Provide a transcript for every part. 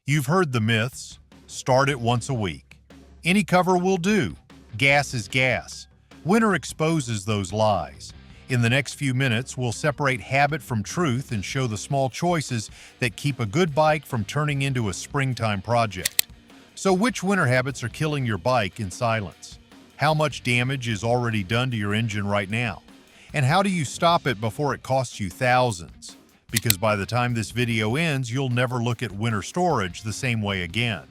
You've heard the myths. Start it once a week. Any cover will do. Gas is gas. Winter exposes those lies. In the next few minutes, we'll separate habit from truth and show the small choices that keep a good bike from turning into a springtime project. So which winter habits are killing your bike in silence? How much damage is already done to your engine right now? And how do you stop it before it costs you thousands? Because by the time this video ends, you'll never look at winter storage the same way again.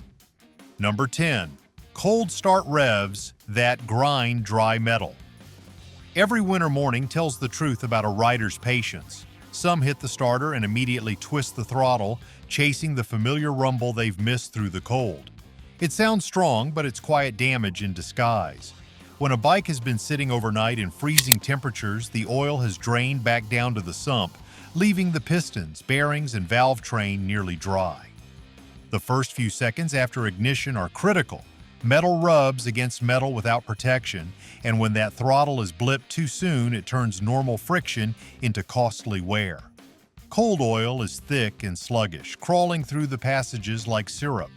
Number 10. Cold start revs that grind dry metal. Every winter morning tells the truth about a rider's patience. Some hit the starter and immediately twist the throttle, chasing the familiar rumble they've missed through the cold. It sounds strong, but it's quiet damage in disguise. When a bike has been sitting overnight in freezing temperatures, the oil has drained back down to the sump, leaving the pistons, bearings, and valve train nearly dry. The first few seconds after ignition are critical. Metal rubs against metal without protection, and when that throttle is blipped too soon, it turns normal friction into costly wear. Cold oil is thick and sluggish, crawling through the passages like syrup.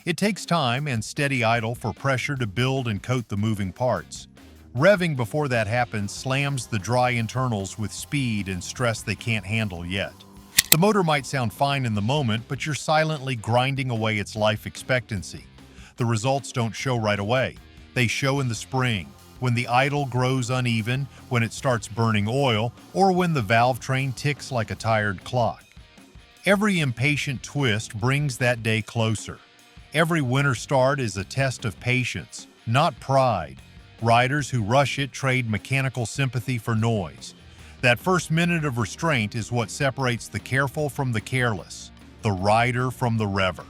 It takes time and steady idle for pressure to build and coat the moving parts. Revving before that happens slams the dry internals with speed and stress they can't handle yet. The motor might sound fine in the moment, but you're silently grinding away its life expectancy. The results don't show right away. They show in the spring, when the idle grows uneven, when it starts burning oil, or when the valve train ticks like a tired clock. Every impatient twist brings that day closer. Every winter start is a test of patience, not pride. Riders who rush it trade mechanical sympathy for noise. That first minute of restraint is what separates the careful from the careless, the rider from the rever.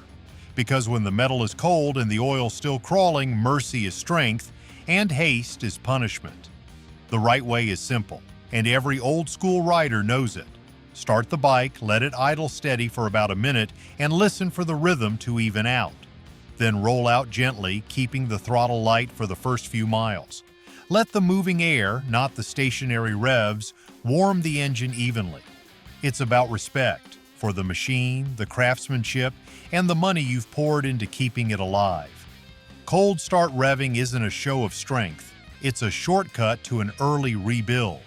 Because when the metal is cold and the oil still crawling, mercy is strength, and haste is punishment. The right way is simple, and every old-school rider knows it. Start the bike, let it idle steady for about a minute, and listen for the rhythm to even out. Then roll out gently, keeping the throttle light for the first few miles. Let the moving air, not the stationary revs, warm the engine evenly. It's about respect for the machine, the craftsmanship, and the money you've poured into keeping it alive. Cold start revving isn't a show of strength. It's a shortcut to an early rebuild.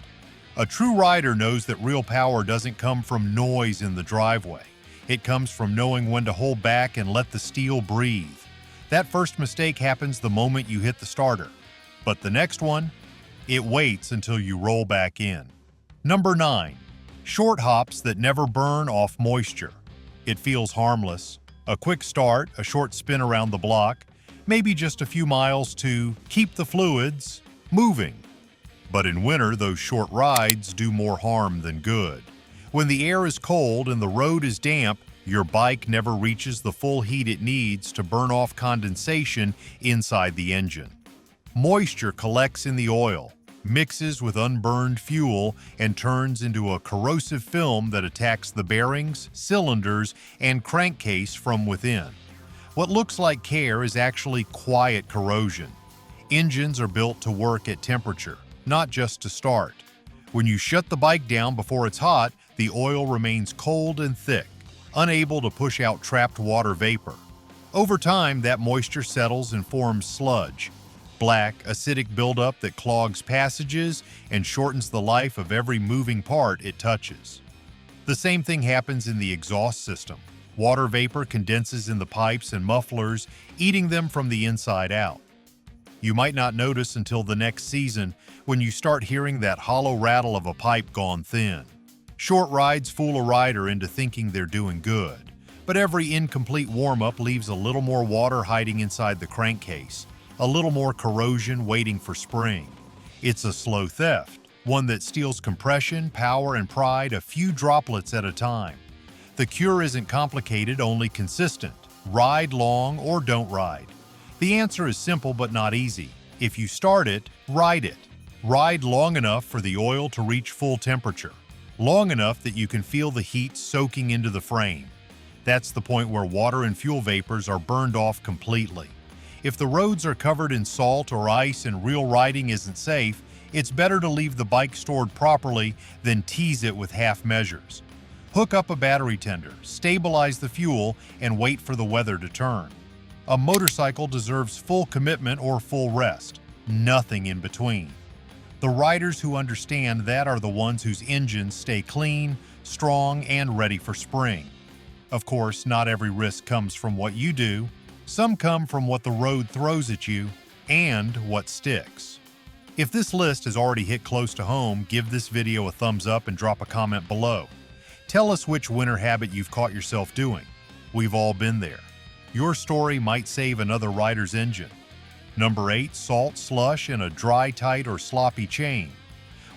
A true rider knows that real power doesn't come from noise in the driveway. It comes from knowing when to hold back and let the steel breathe. That first mistake happens the moment you hit the starter. But the next one, it waits until you roll back in. Number 9. Short hops that never burn off moisture. It feels harmless. A quick start, a short spin around the block, maybe just a few miles to keep the fluids moving. But in winter, those short rides do more harm than good. When the air is cold and the road is damp, your bike never reaches the full heat it needs to burn off condensation inside the engine. Moisture collects in the oil, mixes with unburned fuel, and turns into a corrosive film that attacks the bearings, cylinders, and crankcase from within. What looks like care is actually quiet corrosion. Engines are built to work at temperature, not just to start. When you shut the bike down before it's hot, the oil remains cold and thick, unable to push out trapped water vapor. Over time, that moisture settles and forms sludge, black, acidic buildup that clogs passages and shortens the life of every moving part it touches. The same thing happens in the exhaust system. Water vapor condenses in the pipes and mufflers, eating them from the inside out. You might not notice until the next season when you start hearing that hollow rattle of a pipe gone thin. Short rides fool a rider into thinking they're doing good, but every incomplete warm-up leaves a little more water hiding inside the crankcase, a little more corrosion waiting for spring. It's a slow theft, one that steals compression, power, and pride a few droplets at a time. The cure isn't complicated, only consistent. Ride long or don't ride. The answer is simple but not easy. If you start it, ride it. Ride long enough for the oil to reach full temperature. Long enough that you can feel the heat soaking into the frame. That's the point where water and fuel vapors are burned off completely. If the roads are covered in salt or ice and real riding isn't safe, it's better to leave the bike stored properly than tease it with half measures. Hook up a battery tender, stabilize the fuel, and wait for the weather to turn. A motorcycle deserves full commitment or full rest, nothing in between. The riders who understand that are the ones whose engines stay clean, strong, and ready for spring. Of course, not every risk comes from what you do. Some come from what the road throws at you and what sticks. If this list has already hit close to home, give this video a thumbs up and drop a comment below. Tell us which winter habit you've caught yourself doing. We've all been there. Your story might save another rider's engine. Number 8, salt, slush, and a dry, tight, or sloppy chain.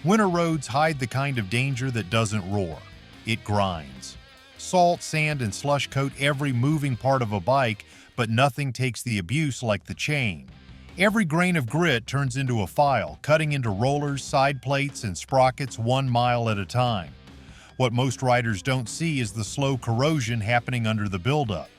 Winter roads hide the kind of danger that doesn't roar. It grinds. Salt, sand, and slush coat every moving part of a bike, but nothing takes the abuse like the chain. Every grain of grit turns into a file, cutting into rollers, side plates, and sprockets 1 mile at a time. What most riders don't see is the slow corrosion happening under the buildup.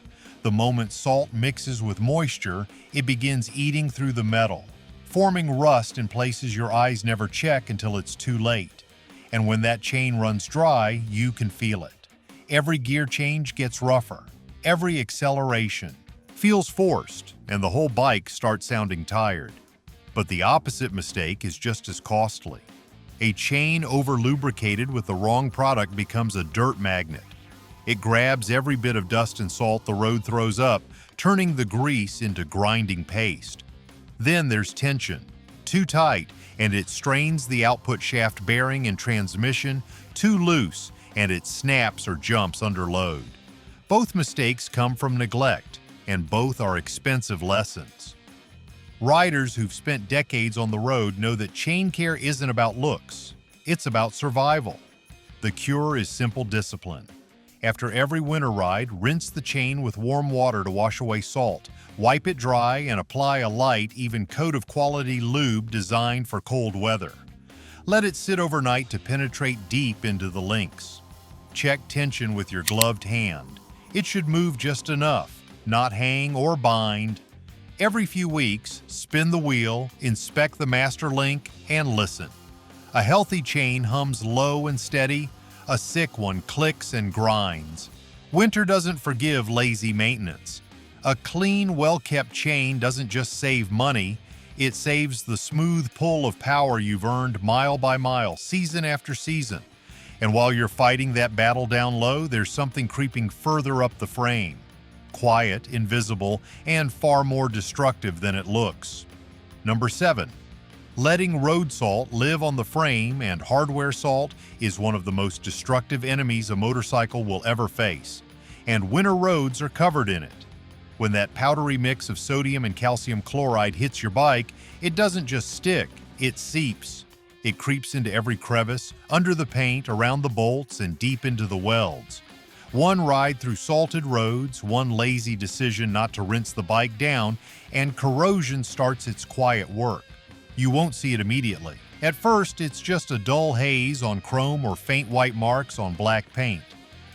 The moment salt mixes with moisture, it begins eating through the metal, forming rust in places your eyes never check until it's too late. And when that chain runs dry, you can feel it. Every gear change gets rougher. Every acceleration feels forced, and the whole bike starts sounding tired. But the opposite mistake is just as costly. A chain over-lubricated with the wrong product becomes a dirt magnet. It grabs every bit of dust and salt the road throws up, turning the grease into grinding paste. Then there's tension. Too tight, and it strains the output shaft bearing and transmission. Too loose, and it snaps or jumps under load. Both mistakes come from neglect, and both are expensive lessons. Riders who've spent decades on the road know that chain care isn't about looks. It's about survival. The cure is simple discipline. After every winter ride, rinse the chain with warm water to wash away salt, wipe it dry, and apply a light, even coat of quality lube designed for cold weather. Let it sit overnight to penetrate deep into the links. Check tension with your gloved hand. It should move just enough, not hang or bind. Every few weeks, spin the wheel, inspect the master link, and listen. A healthy chain hums low and steady. A sick one clicks and grinds. Winter doesn't forgive lazy maintenance. A clean, well-kept chain doesn't just save money, it saves the smooth pull of power you've earned mile by mile, season after season. And while you're fighting that battle down low, there's something creeping further up the frame. Quiet, invisible, and far more destructive than it looks. Number 7. Letting road salt live on the frame and hardware salt is one of the most destructive enemies a motorcycle will ever face, and winter roads are covered in it. When that powdery mix of sodium and calcium chloride hits your bike, it doesn't just stick, it seeps. It creeps into every crevice, under the paint, around the bolts, and deep into the welds. One ride through salted roads, one lazy decision not to rinse the bike down, and corrosion starts its quiet work. You won't see it immediately. At first, it's just a dull haze on chrome or faint white marks on black paint.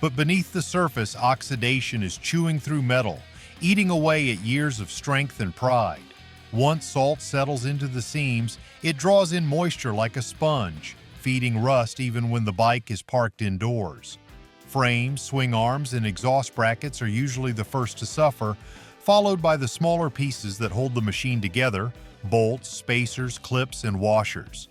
But beneath the surface, oxidation is chewing through metal, eating away at years of strength and pride. Once salt settles into the seams, it draws in moisture like a sponge, feeding rust even when the bike is parked indoors. Frames, swing arms, and exhaust brackets are usually the first to suffer, followed by the smaller pieces that hold the machine together: bolts, spacers, clips, and washers.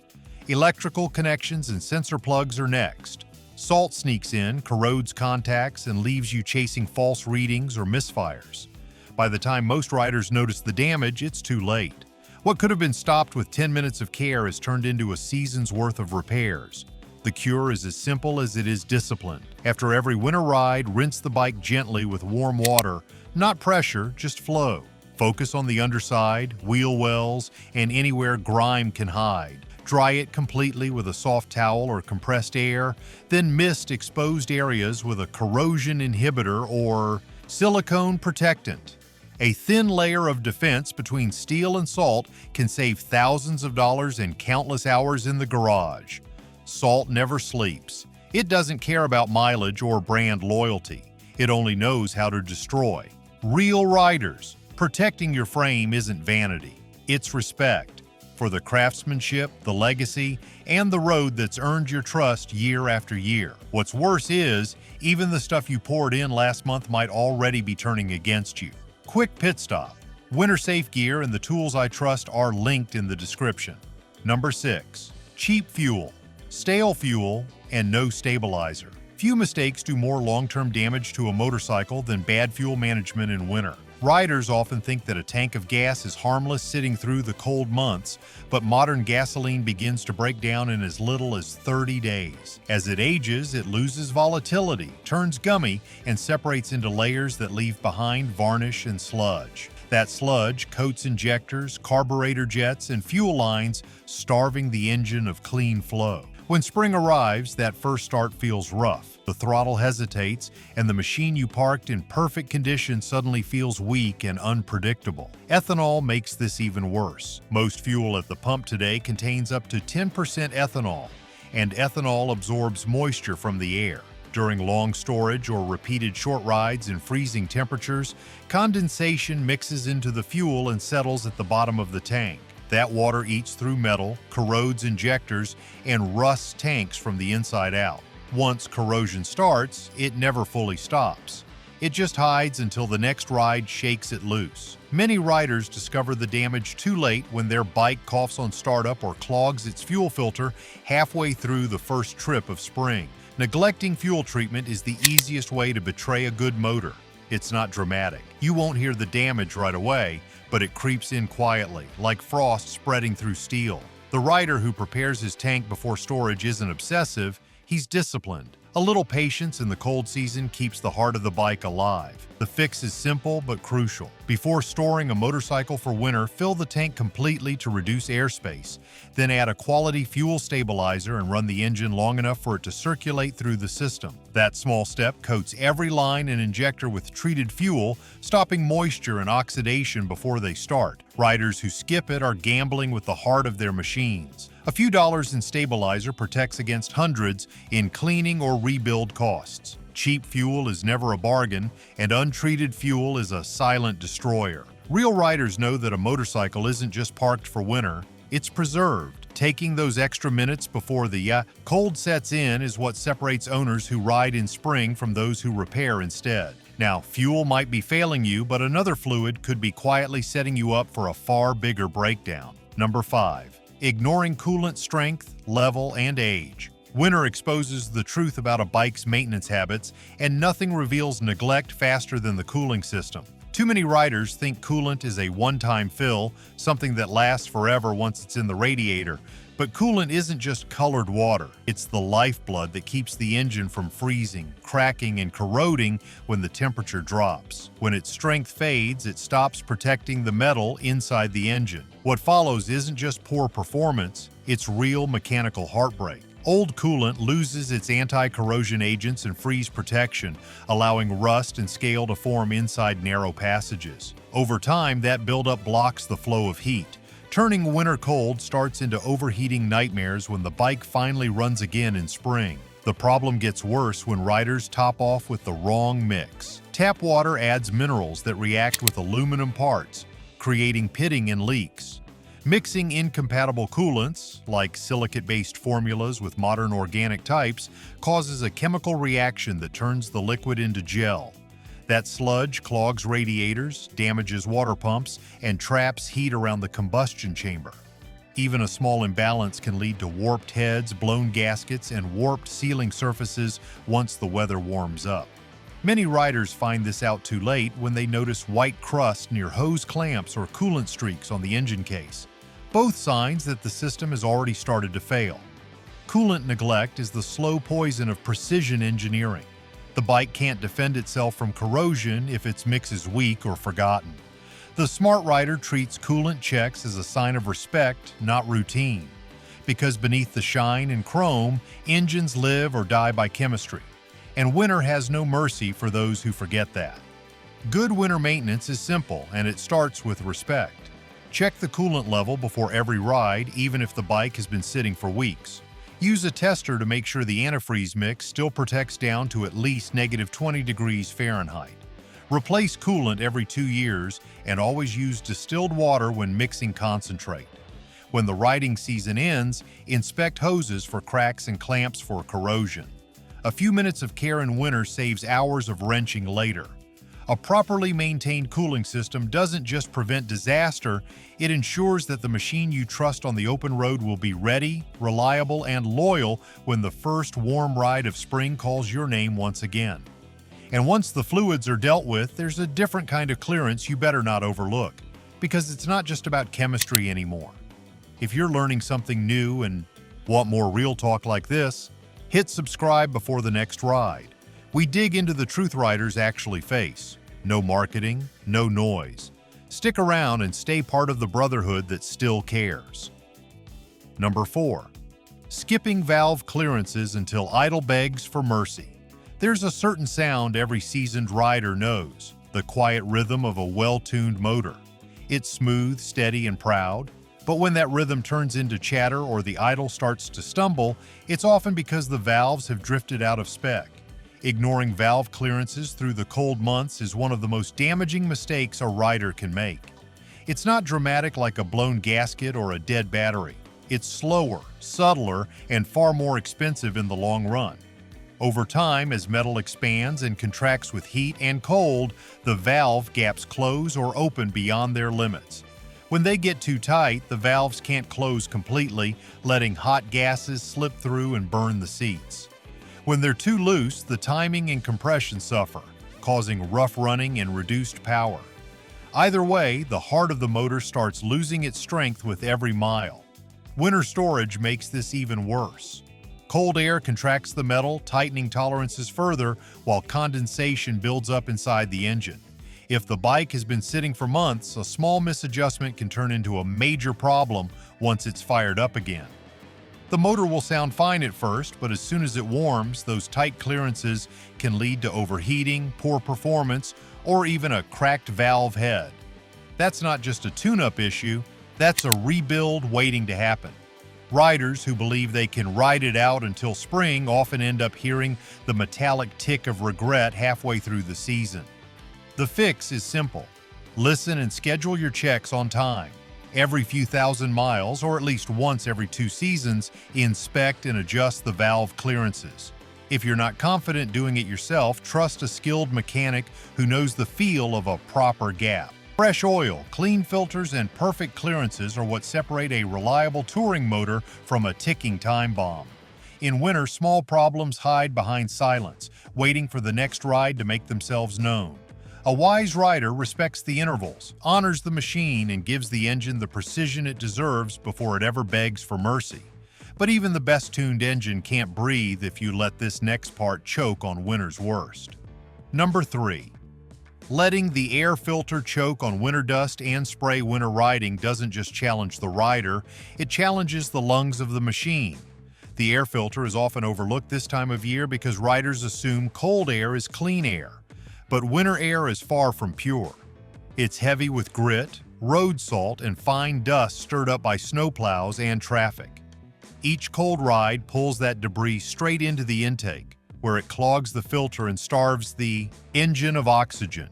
Electrical connections and sensor plugs are next. Salt sneaks in, corrodes contacts, and leaves you chasing false readings or misfires. By the time most riders notice the damage, it's too late. What could have been stopped with 10 minutes of care has turned into a season's worth of repairs. The cure is as simple as it is disciplined. After every winter ride, rinse the bike gently with warm water, not pressure, just flow. Focus on the underside, wheel wells, and anywhere grime can hide. Dry it completely with a soft towel or compressed air, then mist exposed areas with a corrosion inhibitor or silicone protectant. A thin layer of defense between steel and salt can save thousands of dollars and countless hours in the garage. Salt never sleeps. It doesn't care about mileage or brand loyalty. It only knows how to destroy. Real riders. Protecting your frame isn't vanity, it's respect. for the craftsmanship, the legacy, and the road that's earned your trust year after year. What's worse is, even the stuff you poured in last month might already be turning against you. Quick pit stop. Winter safe gear and the tools I trust are linked in the description. Number 6. Cheap fuel. Stale fuel and no stabilizer. Few mistakes do more long-term damage to a motorcycle than bad fuel management in winter. Riders often think that a tank of gas is harmless sitting through the cold months, but modern gasoline begins to break down in as little as 30 days. As it ages, it loses volatility, turns gummy, and separates into layers that leave behind varnish and sludge. That sludge coats injectors, carburetor jets, and fuel lines, starving the engine of clean flow. When spring arrives, that first start feels rough. The throttle hesitates, and the machine you parked in perfect condition suddenly feels weak and unpredictable. Ethanol makes this even worse. Most fuel at the pump today contains up to 10% ethanol, and ethanol absorbs moisture from the air. During long storage or repeated short rides in freezing temperatures, condensation mixes into the fuel and settles at the bottom of the tank. That water eats through metal, corrodes injectors, and rusts tanks from the inside out. Once corrosion starts, it never fully stops. It just hides until the next ride shakes it loose. Many riders discover the damage too late when their bike coughs on startup or clogs its fuel filter halfway through the first trip of spring. Neglecting fuel treatment is the easiest way to betray a good motor. It's not dramatic. You won't hear the damage right away, but it creeps in quietly, like frost spreading through steel. The rider who prepares his tank before storage isn't obsessive, he's disciplined. A little patience in the cold season keeps the heart of the bike alive. The fix is simple but crucial. Before storing a motorcycle for winter, fill the tank completely to reduce airspace. Then add a quality fuel stabilizer and run the engine long enough for it to circulate through the system. That small step coats every line and injector with treated fuel, stopping moisture and oxidation before they start. Riders who skip it are gambling with the heart of their machines. A few dollars in stabilizer protects against hundreds in cleaning or rebuild costs. Cheap fuel is never a bargain, and untreated fuel is a silent destroyer. Real riders know that a motorcycle isn't just parked for winter, it's preserved. Taking those extra minutes before the cold sets in is what separates owners who ride in spring from those who repair instead. Now, fuel might be failing you, but another fluid could be quietly setting you up for a far bigger breakdown. Number 5. Ignoring coolant strength, level, and age. Winter exposes the truth about a bike's maintenance habits, and nothing reveals neglect faster than the cooling system. Too many riders think coolant is a one-time fill, something that lasts forever once it's in the radiator. But coolant isn't just colored water. It's the lifeblood that keeps the engine from freezing, cracking, and corroding when the temperature drops. When its strength fades, it stops protecting the metal inside the engine. What follows isn't just poor performance, it's real mechanical heartbreak. Old coolant loses its anti-corrosion agents and freeze protection, allowing rust and scale to form inside narrow passages. Over time, that buildup blocks the flow of heat. Turning winter cold starts into overheating nightmares when the bike finally runs again in spring. The problem gets worse when riders top off with the wrong mix. Tap water adds minerals that react with aluminum parts, creating pitting and leaks. Mixing incompatible coolants, like silicate-based formulas with modern organic types, causes a chemical reaction that turns the liquid into gel. That sludge clogs radiators, damages water pumps, and traps heat around the combustion chamber. Even a small imbalance can lead to warped heads, blown gaskets, and warped sealing surfaces once the weather warms up. Many riders find this out too late when they notice white crust near hose clamps or coolant streaks on the engine case. Both signs that the system has already started to fail. Coolant neglect is the slow poison of precision engineering. The bike can't defend itself from corrosion if its mix is weak or forgotten. The smart rider treats coolant checks as a sign of respect, not routine. Because beneath the shine and chrome, engines live or die by chemistry. And winter has no mercy for those who forget that. Good winter maintenance is simple, and it starts with respect. Check the coolant level before every ride, even if the bike has been sitting for weeks. Use a tester to make sure the antifreeze mix still protects down to at least -20 degrees Fahrenheit. Replace coolant every 2 years and always use distilled water when mixing concentrate. When the riding season ends, inspect hoses for cracks and clamps for corrosion. A few minutes of care in winter saves hours of wrenching later. A properly maintained cooling system doesn't just prevent disaster, it ensures that the machine you trust on the open road will be ready, reliable, and loyal when the first warm ride of spring calls your name once again. And once the fluids are dealt with, there's a different kind of clearance you better not overlook, because it's not just about chemistry anymore. If you're learning something new and want more real talk like this, hit subscribe before the next ride. We dig into the truth riders actually face. No marketing, no noise. Stick around and stay part of the brotherhood that still cares. Number 4. Skipping valve clearances until idle begs for mercy. There's a certain sound every seasoned rider knows, the quiet rhythm of a well-tuned motor. It's smooth, steady, and proud, but when that rhythm turns into chatter or the idle starts to stumble, it's often because the valves have drifted out of spec. Ignoring valve clearances through the cold months is one of the most damaging mistakes a rider can make. It's not dramatic like a blown gasket or a dead battery. It's slower, subtler, and far more expensive in the long run. Over time, as metal expands and contracts with heat and cold, the valve gaps close or open beyond their limits. When they get too tight, the valves can't close completely, letting hot gases slip through and burn the seats. When they're too loose, the timing and compression suffer, causing rough running and reduced power. Either way, the heart of the motor starts losing its strength with every mile. Winter storage makes this even worse. Cold air contracts the metal, tightening tolerances further, while condensation builds up inside the engine. If the bike has been sitting for months, a small misadjustment can turn into a major problem once it's fired up again. The motor will sound fine at first, but as soon as it warms, those tight clearances can lead to overheating, poor performance, or even a cracked valve head. That's not just a tune-up issue, that's a rebuild waiting to happen. Riders who believe they can ride it out until spring often end up hearing the metallic tick of regret halfway through the season. The fix is simple. Listen and schedule your checks on time. Every few thousand miles, or at least once every 2 seasons, inspect and adjust the valve clearances. If you're not confident doing it yourself, trust a skilled mechanic who knows the feel of a proper gap. Fresh oil, clean filters, and perfect clearances are what separate a reliable touring motor from a ticking time bomb. In winter, small problems hide behind silence, waiting for the next ride to make themselves known. A wise rider respects the intervals, honors the machine, and gives the engine the precision it deserves before it ever begs for mercy. But even the best-tuned engine can't breathe if you let this next part choke on winter's worst. Number 3. Letting the air filter choke on winter dust and spray winter riding doesn't just challenge the rider, it challenges the lungs of the machine. The air filter is often overlooked this time of year because riders assume cold air is clean air. But winter air is far from pure. It's heavy with grit, road salt, and fine dust stirred up by snowplows and traffic. Each cold ride pulls that debris straight into the intake, where it clogs the filter and starves the engine of oxygen.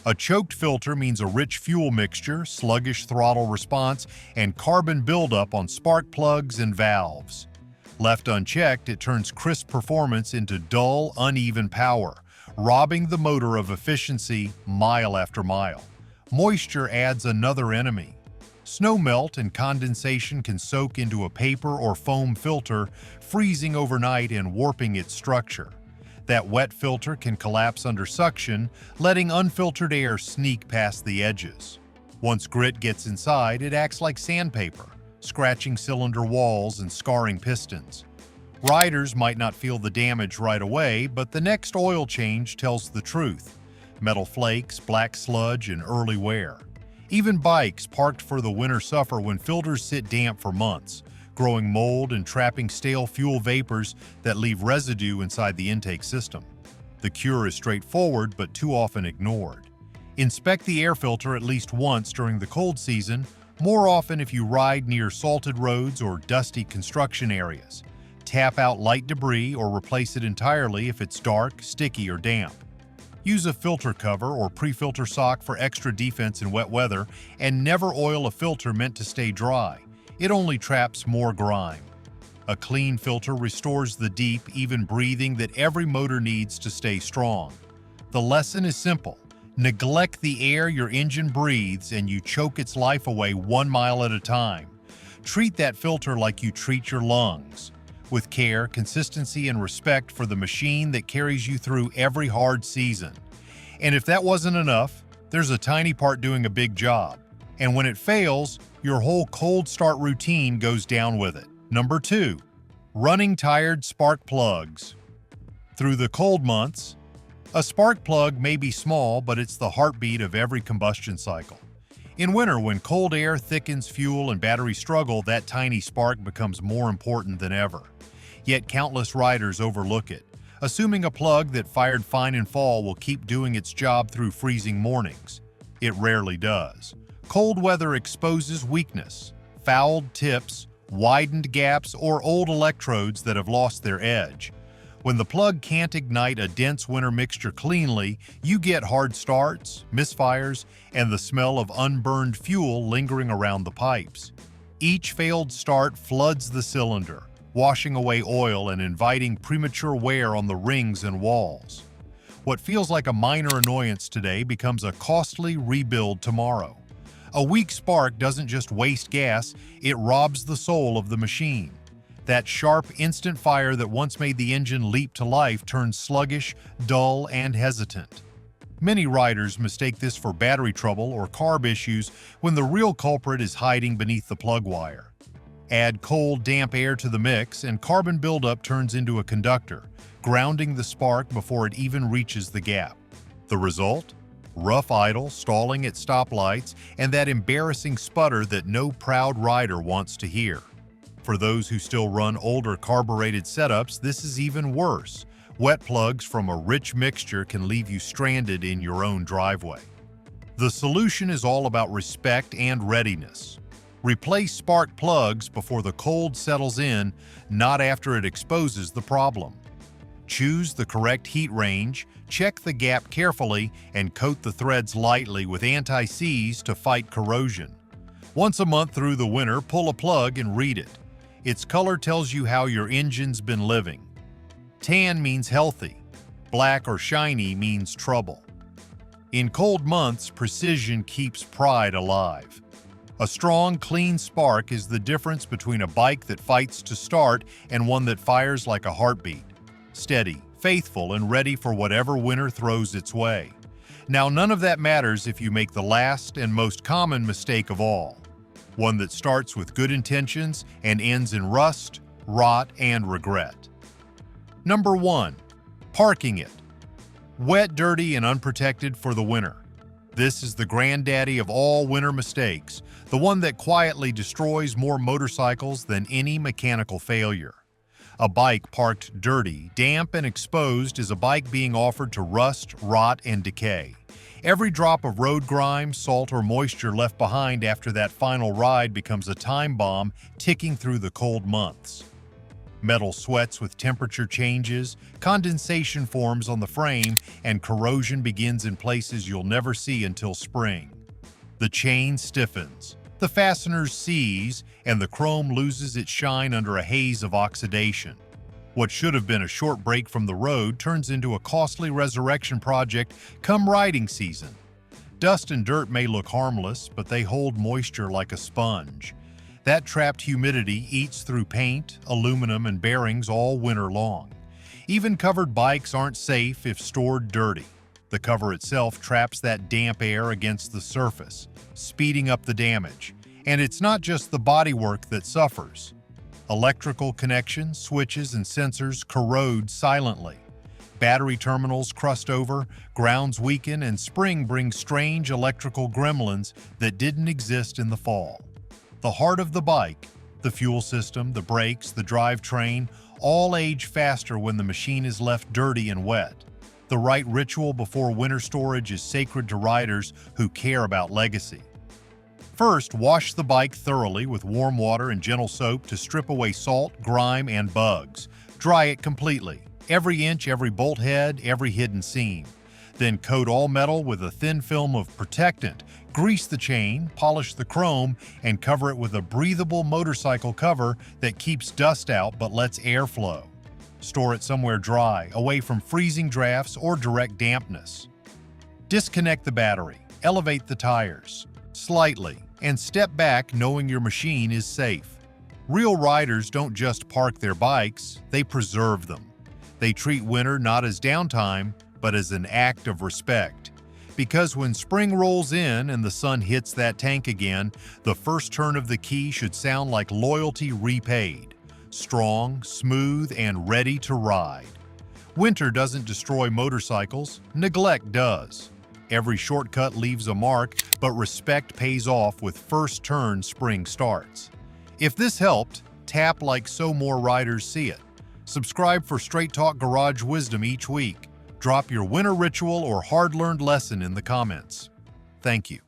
A choked filter means a rich fuel mixture, sluggish throttle response, and carbon buildup on spark plugs and valves. Left unchecked, it turns crisp performance into dull, uneven power, robbing the motor of efficiency mile after mile. Moisture adds another enemy. Snow melt and condensation can soak into a paper or foam filter, freezing overnight and warping its structure. That wet filter can collapse under suction, letting unfiltered air sneak past the edges. Once grit gets inside, it acts like sandpaper, scratching cylinder walls and scarring pistons. Riders might not feel the damage right away, but the next oil change tells the truth. Metal flakes, black sludge, and early wear. Even bikes parked for the winter suffer when filters sit damp for months, growing mold and trapping stale fuel vapors that leave residue inside the intake system. The cure is straightforward but too often ignored. Inspect the air filter at least once during the cold season, more often if you ride near salted roads or dusty construction areas. Tap out light debris or replace it entirely if it's dark, sticky, or damp. Use a filter cover or pre-filter sock for extra defense in wet weather, and never oil a filter meant to stay dry. it only traps more grime. A clean filter restores the deep, even breathing that every motor needs to stay strong. The lesson is simple. Neglect the air your engine breathes and you choke its life away 1 mile at a time. Treat that filter like you treat your lungs, with care, consistency, and respect for the machine that carries you through every hard season. And if that wasn't enough, there's a tiny part doing a big job. And when it fails, your whole cold start routine goes down with it. Number 2, running tired spark plugs. Through the cold months, a spark plug may be small, but it's the heartbeat of every combustion cycle. In winter, when cold air thickens fuel and battery struggle, that tiny spark becomes more important than ever. Yet countless riders overlook it, assuming a plug that fired fine in fall will keep doing its job through freezing mornings. It rarely does. Cold weather exposes weakness, fouled tips, widened gaps, or old electrodes that have lost their edge. When the plug can't ignite a dense winter mixture cleanly, you get hard starts, misfires, and the smell of unburned fuel lingering around the pipes. Each failed start floods the cylinder, washing away oil and inviting premature wear on the rings and walls. What feels like a minor annoyance today becomes a costly rebuild tomorrow. A weak spark doesn't just waste gas, it robs the soul of the machine. That sharp, instant fire that once made the engine leap to life turns sluggish, dull, and hesitant. Many riders mistake this for battery trouble or carb issues when the real culprit is hiding beneath the plug wire. Add cold, damp air to the mix, and carbon buildup turns into a conductor, grounding the spark before it even reaches the gap. The result? Rough idle, stalling at stoplights, and that embarrassing sputter that no proud rider wants to hear. For those who still run older carbureted setups, this is even worse. Wet plugs from a rich mixture can leave you stranded in your own driveway. The solution is all about respect and readiness. Replace spark plugs before the cold settles in, not after it exposes the problem. Choose the correct heat range, check the gap carefully, and coat the threads lightly with anti-seize to fight corrosion. Once a month through the winter, pull a plug and read it. Its color tells you how your engine's been living. Tan means healthy. Black or shiny means trouble. In cold months, precision keeps pride alive. A strong, clean spark is the difference between a bike that fights to start and one that fires like a heartbeat. Steady, faithful, and ready for whatever winter throws its way. Now, none of that matters if you make the last and most common mistake of all. One that starts with good intentions and ends in rust, rot, and regret. Number 1, parking it. Wet, dirty, and unprotected for the winter. This is the granddaddy of all winter mistakes, the one that quietly destroys more motorcycles than any mechanical failure. A bike parked dirty, damp, and exposed is a bike being offered to rust, rot, and decay. Every drop of road grime, salt, or moisture left behind after that final ride becomes a time bomb ticking through the cold months. Metal sweats with temperature changes, condensation forms on the frame, and corrosion begins in places you'll never see until spring. The chain stiffens, the fasteners seize, and the chrome loses its shine under a haze of oxidation. What should have been a short break from the road turns into a costly resurrection project come riding season. Dust and dirt may look harmless, but they hold moisture like a sponge. That trapped humidity eats through paint, aluminum, and bearings all winter long. Even covered bikes aren't safe if stored dirty. The cover itself traps that damp air against the surface, speeding up the damage. And it's not just the bodywork that suffers. Electrical connections, switches, and sensors corrode silently. Battery terminals crust over, grounds weaken, and spring brings strange electrical gremlins that didn't exist in the fall. The heart of the bike, the fuel system, the brakes, the drivetrain, all age faster when the machine is left dirty and wet. The right ritual before winter storage is sacred to riders who care about legacy. First, wash the bike thoroughly with warm water and gentle soap to strip away salt, grime, and bugs. Dry it completely, every inch, every bolt head, every hidden seam. Then coat all metal with a thin film of protectant, grease the chain, polish the chrome, and cover it with a breathable motorcycle cover that keeps dust out but lets air flow. Store it somewhere dry, away from freezing drafts or direct dampness. Disconnect the battery, elevate the tires slightly, and step back knowing your machine is safe. Real riders don't just park their bikes, they preserve them. They treat winter not as downtime, but as an act of respect. Because when spring rolls in and the sun hits that tank again, the first turn of the key should sound like loyalty repaid. Strong, smooth, and ready to ride. Winter doesn't destroy motorcycles, neglect does. Every shortcut leaves a mark, but respect pays off with first turn spring starts. If this helped, tap like so more riders see it. Subscribe for Straight Talk Garage wisdom each week. Drop your winter ritual or hard-learned lesson in the comments. Thank you.